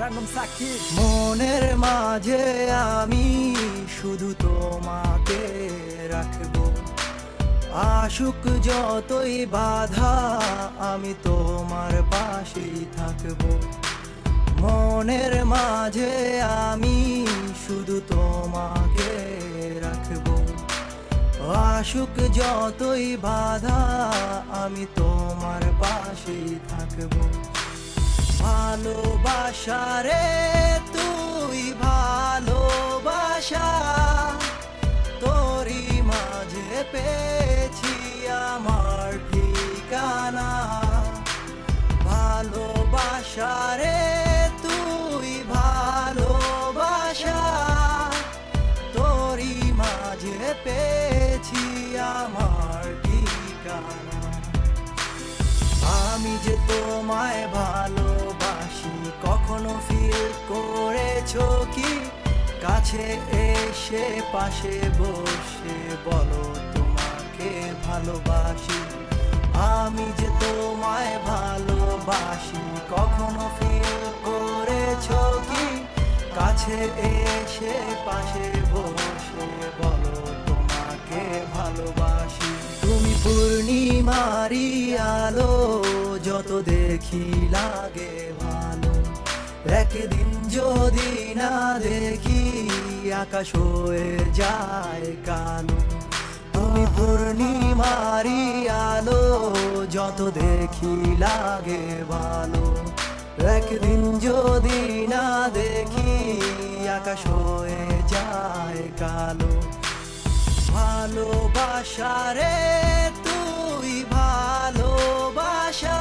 Random Saki মনের মাঝে আমি শুধু তোমাকে রাখবো, আশুক যতই বাধা আমি তোমার পাশেই থাকবো। মনের মাঝে আমি শুধু তোমাকে রাখবো, আশুক যতই বাধা আমি তোমার পাশেই থাকবো। ভালোবাসা রে তুই ভালোবাসা, তোরই মাঝে পেয়েছি আমার ঠিকানা। ভালোবাসা রে তুই ভালোবাসা, তোরই মাঝে পেয়েছি আমার ঠিকানা। আমি যে তোমায় ভালোবাসি কখনো ফিল করেছো কি? কাছে এসে পাশে বসে বলো তোমাকে ভালোবাসি। আমি যে তোমায় ভালোবাসি কখনো ফিল করেছো কি? কাছে এসে পাশে বসে বলো তোমাকে ভালোবাসি। তুমি পূর্ণিমারি আলো, যত দেখি লাগে ভালো। একদিন যদি না দেখি আকাশ হয়ে যায় কালো। তুমি পূর্ণিমারি আলো, যত দেখি লাগে ভালো। একদিন যদি না দেখি আকাশ হয়ে যায় কালো। ভালোবাসা রে তুই ভালোবাসা,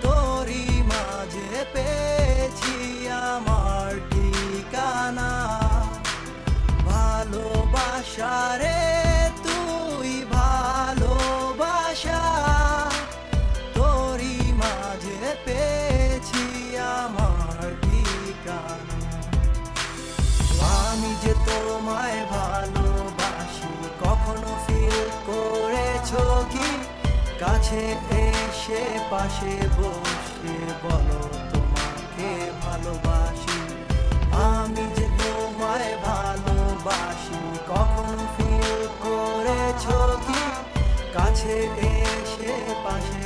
তোরই মাঝে পেয়েছি আমার ঠিকানা। ভালোবাসা রে তুই ভালোবাসা, তোরই মাঝে পেয়েছি আমার ঠিকানা। আমি যে তোমায় ভালোবাসি কখনো ফিল করেছো কি? কাছে এসে পাশে বসে বলো তোমাকে ভালোবাসি। আমি যে তোমায় ভালোবাসি কখনো ফিল করেছো কি? কাছে এসে পাশে